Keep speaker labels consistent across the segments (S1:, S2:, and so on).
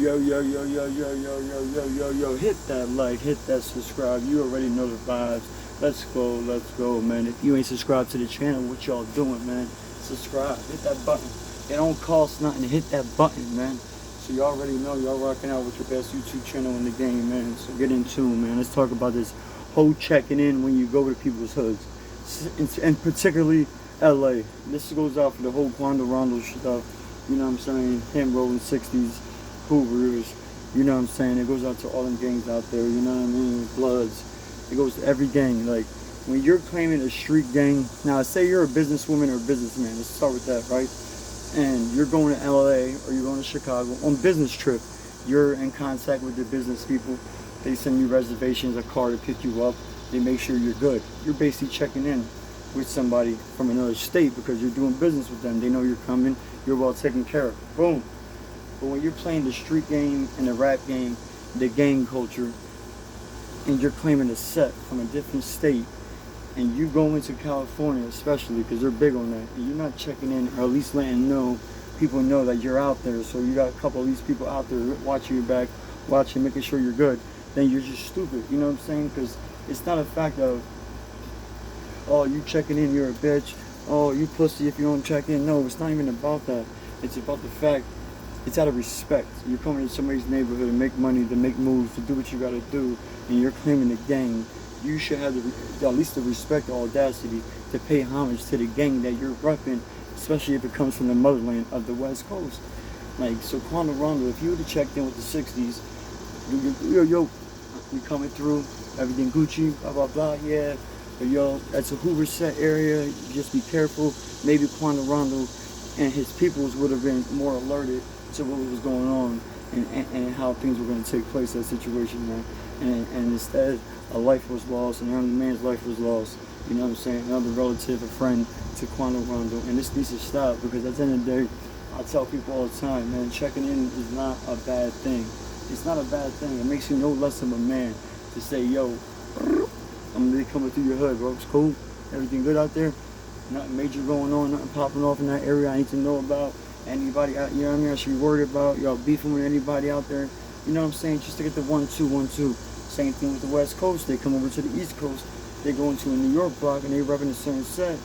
S1: Yo. Hit that like, hit that subscribe. You already know the vibes. Let's go, man. If you ain't subscribed to the channel, what y'all doing, man? Subscribe, hit that button. It don't cost nothing to hit that button, man. So you already know y'all rocking out with your best YouTube channel in the game, man. So get in tune, man. Let's talk about this whole checking in when you go to people's hoods, and particularly LA. This goes out for the whole Quando Rondo stuff. You know what I'm saying? Him rolling 60s, Hoovers. You know what I'm saying? It goes out to all them gangs out there. You know what I mean? Bloods. It goes to every gang. Like when you're claiming a street gang. Now, say you're a businesswoman or a businessman. Let's start with that, right? And you're going to LA or you're going to Chicago on business trip. You're in contact with the business people. They send you reservations, a car to pick you up. They make sure you're good. You're basically checking in with somebody from another state because you're doing business with them. They know you're coming. You're well taken care of. Boom. But when you're playing the street game and the rap game, the gang culture, and you're claiming a set from a different state, and you go into California especially because they're big on that, and you're not checking in or at least letting people know that you're out there, so you got a couple of these people out there watching your back, making sure you're good, then you're just stupid, you know what I'm saying? Because it's not a fact of, oh, you checking in, you're a bitch, oh, you pussy if you don't check in. No, it's not even about that. It's about the fact, it's out of respect. You're coming to somebody's neighborhood to make money, to make moves, to do what you gotta do, and you're claiming the gang. You should have at least the respect, the audacity to pay homage to the gang that you're repping, especially if it comes from the motherland of the West Coast. Like, so Quando Rondo, if you would have checked in with the 60s, yo, we coming through, everything Gucci, blah, blah, blah, yeah. But yo, that's a Hoover set area, just be careful. Maybe Quando Rondo and his peoples would have been more alerted to what was going on and how things were going to take place, that situation, man. And instead, a life was lost, and another man's life was lost. You know what I'm saying? Another relative, a friend to Quando Rondo. And this needs to stop, because at the end of the day, I tell people all the time, man, checking in is not a bad thing. It's not a bad thing. It makes you no less of a man to say, yo, I'm really coming through your hood, bro. It's cool. Everything good out there? Nothing major going on, nothing popping off in that area I need to know about. Anybody out, you know what I mean, I should be worried about. Y'all beefing with anybody out there? You know what I'm saying? Just to get the 1-2. Same thing with the West Coast. They come over to the East Coast. They go into a New York block and they repping a certain set,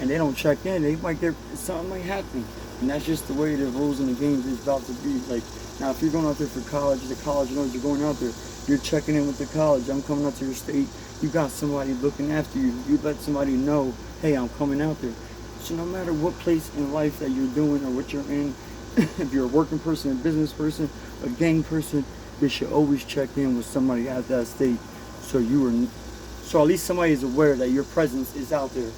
S1: and they don't check in. They might get something might happen, and that's just the way the rules in the game is about to be. Like now, if you're going out there for college, the college knows you're going out there. You're checking in with the college. I'm coming out to your state. You got somebody looking after you. You let somebody know, hey, I'm coming out there. So no matter what place in life that you're doing or what you're in, if you're a working person, a business person, a gang person, you should always check in with somebody at that state, so at least somebody is aware that your presence is out there.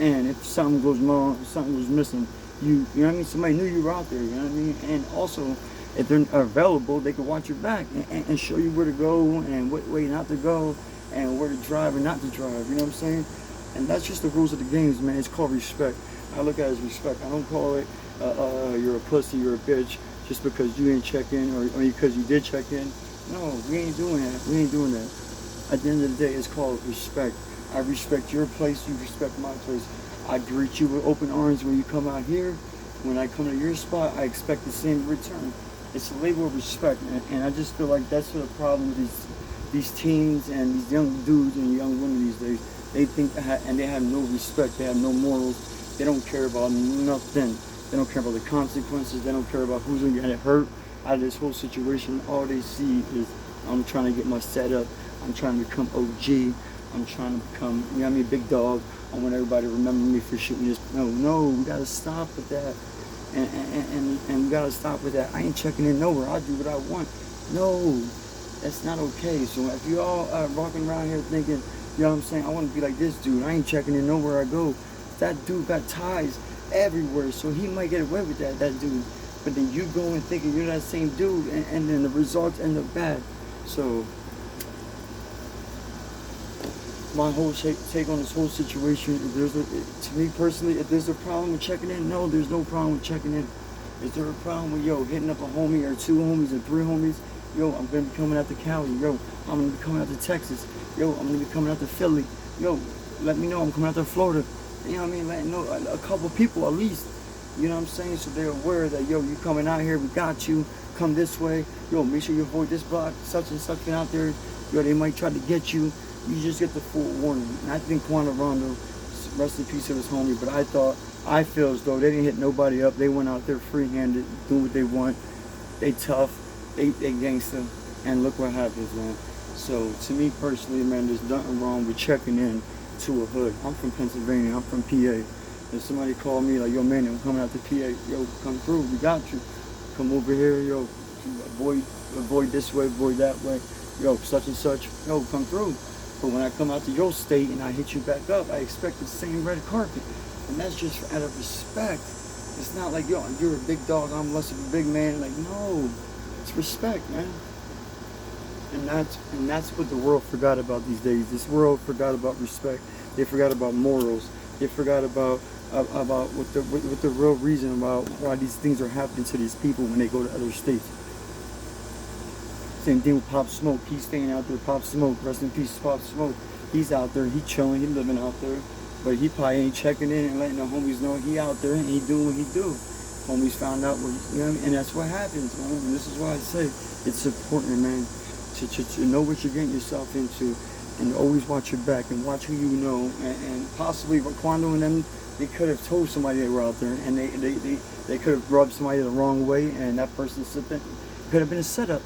S1: And if something goes wrong, if something was missing, you know what I mean? Somebody knew you were out there. You know what I mean? And also, if they're available, they can watch your back and show you where to go and what way not to go and where to drive and not to drive. You know what I'm saying? And that's just the rules of the games, man. It's called respect. I look at it as respect. I don't call it you're a pussy, you're a bitch, just because you didn't check in or because you did check in. No, we ain't doing that. We ain't doing that. At the end of the day, it's called respect. I respect your place, you respect my place. I greet you with open arms when you come out here. When I come to your spot, I expect the same in return. It's a label of respect, and I just feel like that's the problem with these teens and these young dudes and young women these days. They think and they have no respect. They have no morals. They don't care about nothing. They don't care about the consequences. They don't care about who's going to get hurt out of this whole situation. All they see is, I'm trying to get my setup. I'm trying to become OG. I'm trying to become, you know what I mean, big dog. I want everybody to remember me for shooting this. No, we got to stop with that. And we got to stop with that. I ain't checking in nowhere. I do what I want. No, that's not okay. So if you all are walking around here thinking, you know what I'm saying, I want to be like this dude, I ain't checking in nowhere I go. That dude got ties everywhere, so he might get away with that dude. But then you go and thinking you're that same dude, and then the results end up bad. So my whole take on this whole situation, to me personally, if there's a problem with checking in, no, there's no problem with checking in. Is there a problem with, yo, hitting up a homie or two homies or three homies? Yo, I'm going to be coming out to Cali. Yo, I'm going to be coming out to Texas. Yo, I'm going to be coming out to Philly. Yo, let me know I'm coming out to Florida. You know what I mean? Letting know a couple people at least. You know what I'm saying? So they're aware that, yo, you coming out here, we got you. come this way. Yo, make sure you avoid this block, such and such out there. Yo, they might try to get you. You just get the full warning. And I think Quanah Rondo, rest in peace of his homie, but I feel as though they didn't hit nobody up. They went out there free-handed, doing what they want. They tough, they gangster, and look what happens, man. So to me personally, man, there's nothing wrong with checking in to a hood. I'm from Pennsylvania, I'm from PA. If somebody called me like, yo man, I'm coming out to PA, yo, come through, we got you. Come over here, yo, avoid this way, avoid that way, yo, such and such, yo, come through. But when I come out to your state and I hit you back up, I expect the same red carpet. And that's just out of respect. It's not like, yo, you're a big dog, I'm less of a big man. Like, no, it's respect, man. And that's what the world forgot about these days. This world forgot about respect. They forgot about morals. They forgot about what the real reason about why these things are happening to these people when they go to other states. Same thing with Pop Smoke. He's staying out there. Pop Smoke, rest in peace, Pop Smoke. He's out there. He chilling. He living out there. But he probably ain't checking in and letting the homies know he out there and he doing what he do. Homies found out what, you know what I mean? And that's what happens, man. And this is why I say it's important, man, to know what you're getting yourself into and always watch your back and watch who you know. And possibly Quando and them, they could have told somebody they were out there and they could have rubbed somebody the wrong way and that person could have been a setup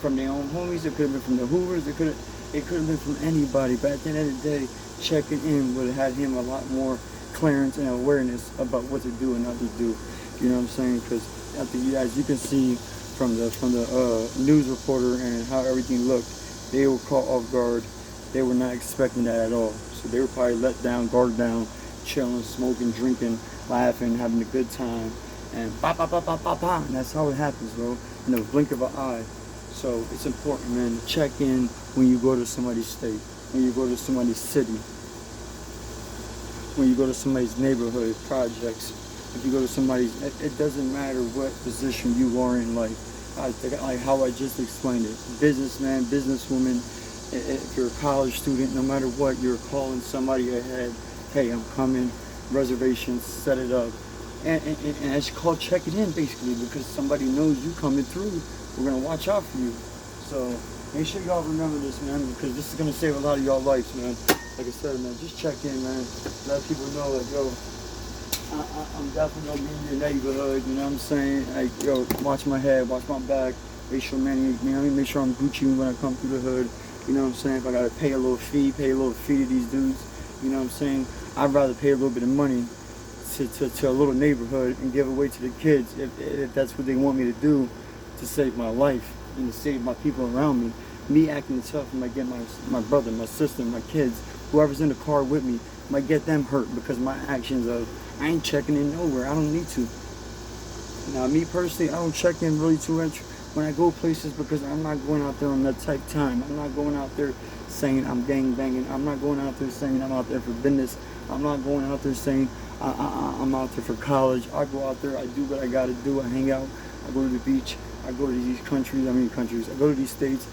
S1: from their own homies. It could have been from the Hoovers. It could have been from anybody. But at the end of the day, checking in would have had him a lot more clearance and awareness about what to do and not to do. You know what I'm saying? Because as you can see from the news reporter and how everything looked, they were caught off guard. They were not expecting that at all. So they were probably let down, guard down, chilling, smoking, drinking, laughing, having a good time, and ba ba ba ba ba ba. And that's how it happens, bro. In the blink of an eye. So it's important, man, to check in when you go to somebody's state, when you go to somebody's city, when you go to somebody's neighborhood, projects. If you go to somebody's, it doesn't matter what position you are in life. Like how I just explained it. Businessman, businesswoman, if you're a college student, no matter what, you're calling somebody ahead. Hey, I'm coming, reservations, set it up. And it's called checking in, basically, because somebody knows you coming through. We're going to watch out for you. So make sure y'all remember this, man, because this is going to save a lot of y'all lives, man. Like I said, man, just check in, man. Let people know, like, yo, I'm definitely going to be in your neighborhood, you know what I'm saying? Like, yo, watch my head, watch my back. Make sure, man, you know what I mean? Make sure I'm Gucci when I come through the hood. You know what I'm saying? If I got to pay a little fee to these dudes, you know what I'm saying? I'd rather pay a little bit of money to a little neighborhood and give away to the kids if that's what they want me to do to save my life and to save my people around me. Me acting tough might get my brother, my sister, my kids, whoever's in the car with me, might get them hurt because my actions of, I ain't checking in nowhere. I don't need to. Now, me personally, I don't check in really too much when I go places because I'm not going out there on that type time. I'm not going out there saying I'm gang banging. I'm not going out there saying I'm out there for business. I'm not going out there saying I'm out there for college. I go out there, I do what I gotta do. I hang out, I go to the beach, I go to these countries, I go to these states,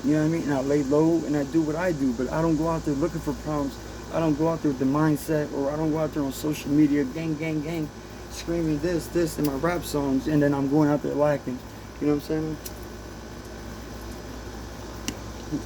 S1: you know what I mean? And I lay low and I do what I do, but I don't go out there looking for problems. I don't go out there with the mindset, or I don't go out there on social media, gang, screaming this in my rap songs, and then I'm going out there lacking. You know what I'm saying?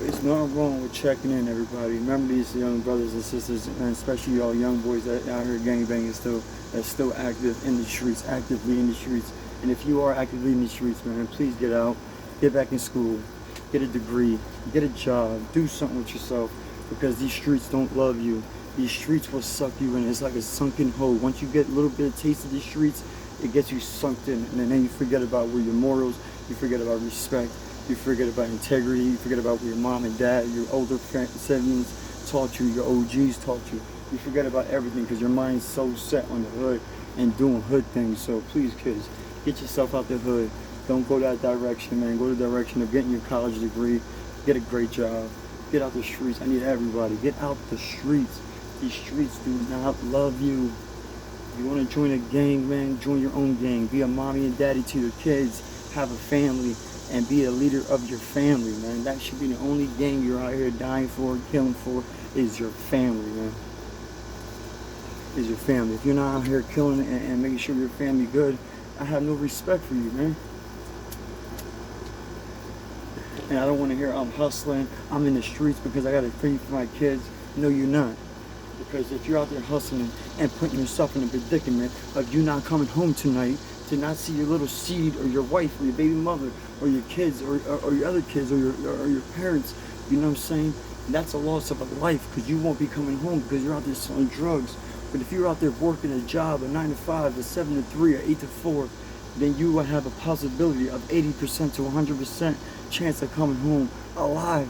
S1: It's nothing wrong with checking in, everybody. Remember these young brothers and sisters, and especially y'all young boys that out here gangbanging that's still active in the streets, actively in the streets. And if you are actively in the streets, man, please get out, get back in school, get a degree, get a job, do something with yourself, because these streets don't love you. These streets will suck you in. It's like a sunken hole. Once you get a little bit of taste of these streets, it gets you sunk in, and then you forget about where your morals, you forget about respect, you forget about integrity, you forget about what your mom and dad, your older siblings taught you, your OGs taught you. You forget about everything because your mind's so set on the hood and doing hood things. So please, kids, get yourself out the hood. Don't go that direction, man. Go the direction of getting your college degree, get a great job, get out the streets. I need everybody. Get out the streets. These streets do not love you. You want to join a gang, man, join your own gang. Be a mommy and daddy to your kids. Have a family and be a leader of your family, man. That should be the only gang you're out here dying for, killing for, is your family, man. Is your family. If you're not out here killing and making sure your family good, I have no respect for you, man. And I don't want to hear I'm hustling, I'm in the streets because I got to feed for my kids. No, you're not. Because if you're out there hustling and putting yourself in a predicament of you not coming home tonight to not see your little seed or your wife or your baby mother or your kids or your other kids or your parents, you know what I'm saying? That's a loss of a life because you won't be coming home because you're out there selling drugs. But if you're out there working a job, a 9 to 5, a 7 to 3, or 8 to 4, then you will have a possibility of 80% to 100% chance of coming home alive.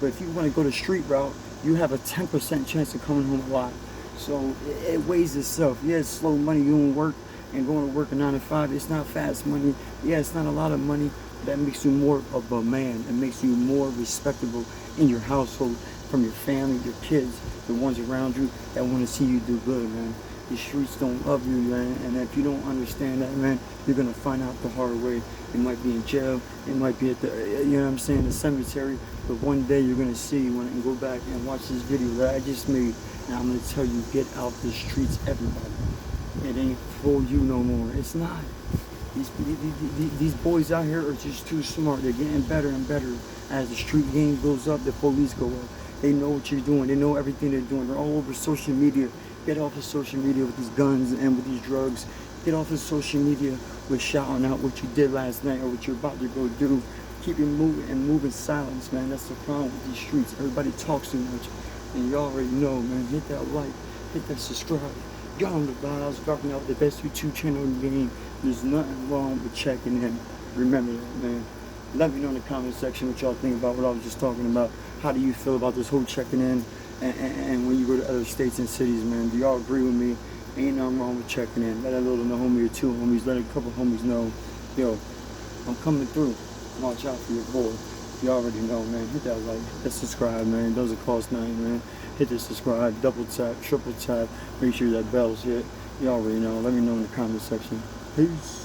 S1: But if you want to go the street route, you have a 10% chance of coming home alive. So it weighs itself. Yeah, it's slow money doing work and going to work a 9 to 5. It's not fast money. Yeah, it's not a lot of money. That makes you more of a man. It makes you more respectable in your household, from your family, your kids, the ones around you that want to see you do good, man. The streets don't love you, man, and if you don't understand that, man, you're gonna find out the hard way. It might be in jail, it might be at the, you know what I'm saying, the cemetery, but one day you're gonna see when I can go back and watch this video that I just made, and I'm gonna tell you, get out the streets, everybody. It ain't for you no more. It's not. These boys out here are just too smart. They're getting better and better as the street game goes up. The police go up. They know what you're doing. They know everything they're doing. They're all over social media. Get off of social media with these guns and with these drugs. Get off of social media with shouting out what you did last night or what you're about to go do. Keep it moving and move in silence, man. That's the problem with these streets. Everybody talks too much. And you already know, man. Hit that like, hit that subscribe. Y'all on the vibes, dropping out the best YouTube channel in the game. There's nothing wrong with checking in. Remember that, man. Let me know in the comment section what y'all think about what I was just talking about. How do you feel about this whole checking in? And when you go to other states and cities, man, do y'all agree with me? Ain't nothing wrong with checking in. Let a little homie or two homies, let a couple homies know, yo, I'm coming through. Watch out for your boy. You already know, man. Hit that like, hit that subscribe, man. It doesn't cost nothing, man. Hit the subscribe, double tap, triple tap. Make sure that bell's hit. You already know. Let me know in the comment section. Peace.